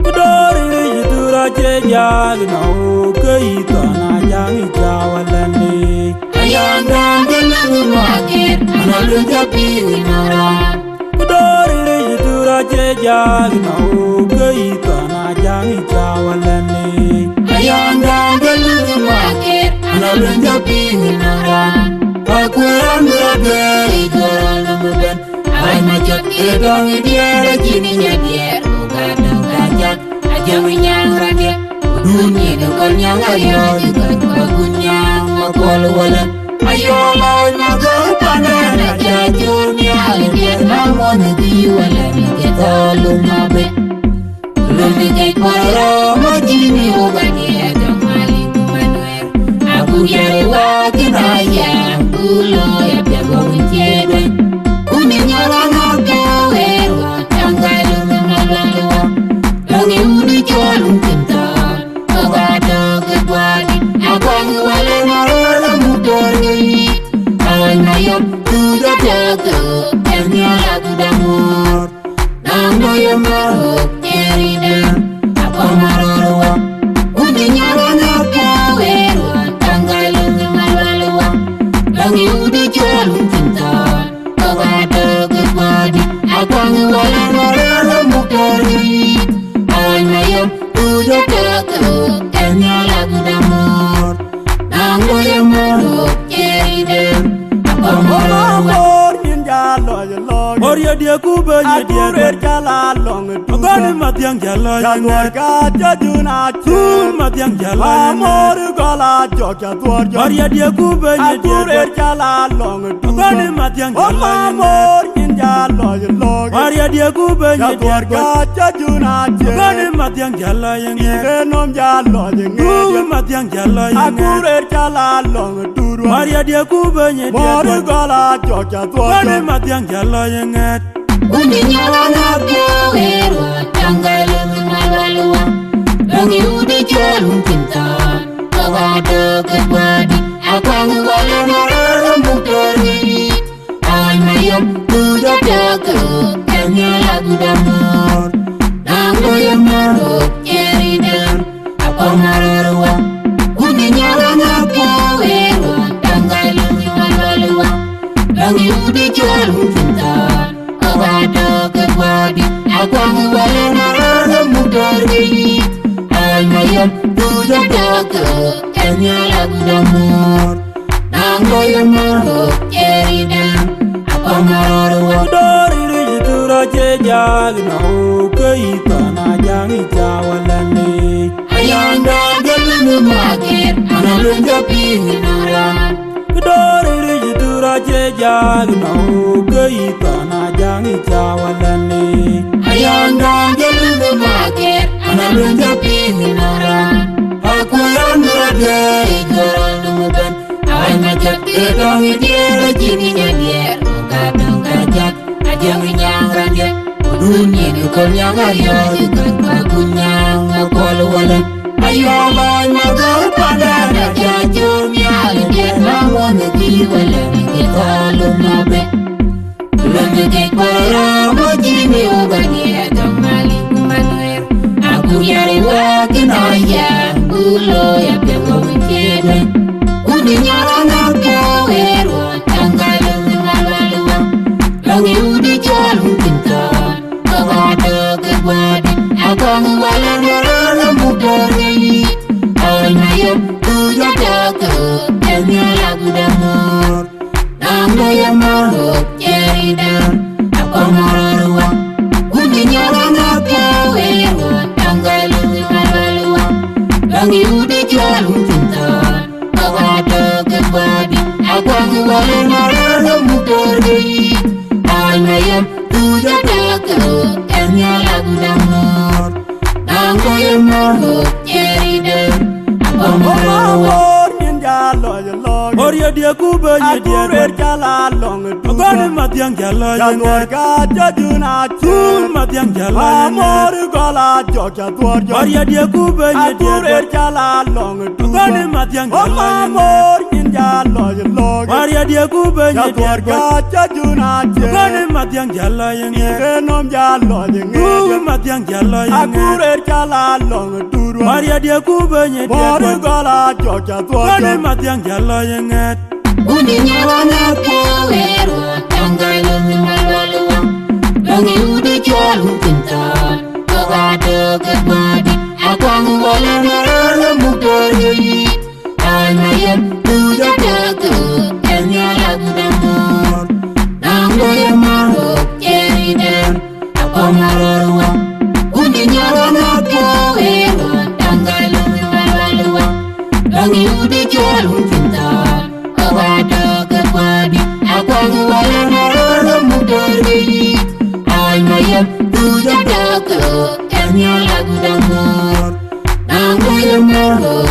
Kudori jitura cheja gino keito na jangi chawalani. Ayanda gelu magir analunja pinora. Kudori jitura cheja gino keito na jangi chawalani. Ayanda gelu magir analunja pinora. Akuran gay girl numben. Ay majot edong idiara jini nyadier. Ajawi nyang rage dunia dengan nyang ayo juga gunyang makol wala ayo lawan magal panen aja dunia lihat namun di wala kita lumabe lumbi kay para majini ogani jamali kumanuer aku yari wakinaya ulo ya pego wichede uninya rana kaweru tanggalu malalwa Langi udi jolung cinta, kagada kedwadi, abang wale marala mutori. Awan mayam tuja jaga, kerja lagu damur. Nang doya maruk kerida, apa mararua. Udi nyarana kaweru, tanggalung malalua. Langi udi jolung cinta, kagada kedwadi, abang wale marala mutori. Mayam tuja jaga, kerja lagu damur. Nanggo yang maruk kerida, apa mararua. Oria dia kubenya dia berjalan long Agani matiang jala yang kaca junatu matiang jala amor gala jokya tuarja Oria dia kubenya dia berjalan long Agani matiang jala amor injalo long Oria dia kubenya dia kaca junatu Agani matiang jala yang enom jalo yang matiang jala yang berjalan long turu Oria dia kubenya dia amor gala jokya tuarja Agani matiang jala yang Undi nyarana kaweru, tanggalung malalua. Langi udi jolung cinta, kagada kedwadi, abang wale marala mutori. Awan mayam tuja jaga, kerja lagu damur. Nanggo yang maruk kerida, apa mararua. Undi nyarana kaweru, tanggalung malalua. Langi udi jolung cinta. Kagada kedwadi, abang wale marala mutori. Ay mayam tuja jaga, kerja lagu damur. Nanggo yang maruk kerida, apa mararua. Kudori jitura cheja gino keito na jangi chawalani. Ayanda gelu magir, analunja pinora. Kudori jitura cheja gino keito na jangi chawalani. Ayanda gelu magir, analunja pinora. Aku yang beragay girl numben. Ay majat edong idiara jini nyadier. Kadang kajak, ajang nyang rage. Dunia dukol nyang ayo juga gunyang makol wala. Ayo lawan magal panen aja dunia lihat namun di wala kita lumabe. Lumbi kay para majini ogani jamali kumanuer. Aku yari wakinaya ulo ya pego wichede. Udi nyarana kaweru tanggalung malalua. Langi udi jolung cinta, kagada kedwadi, abang wale marala mutori. Awan mayam tuja jaga, kerja lagu damur. Nanggo yang maruk kerida, apa mararua. Udi nyarana kaweru tanggalung malalua. Langi udi jolung cinta, kagada kedwadi, abang wale marala mutori. Ay mayam tuja jaga, kerja lagu damur. Nanggo yang maruk kerida, apa mararua. amor injalo long Warrior dia kuba ye dia Akure jala long Agone matiang jala Janor yenget ka jajuna Kun matiang jala Amor yenget gola joja tuorjo Warrior dia kuba ye dia Akure jala long Agone matiang jala yenget Amor ninja loje loge Warrior dia kuba ye dia Janor ka jajuna Agone matiang jala yenget Renom jalo jenge Kun matiang jala yenget Akure jala long turwa Warrior dia kuba ye Mor dia gola joja Agone tuorjo matiang jala yenget Undi nyawana poero Tangalo ni malwaluwa Longi udi jolu pinta Toga doga badi Akwangu wala narala mukari Almayem tuja daga Kenya lagu damor Nanglo ya maro Keri den Akwamaruwa Undi nyawana poero Tangalo ni malwaluwa Longi udi jolu pinta Wada kepadi Akwangu wala narala mukari Almayem tuja daga Kenya lagu damor Nanglo ya maro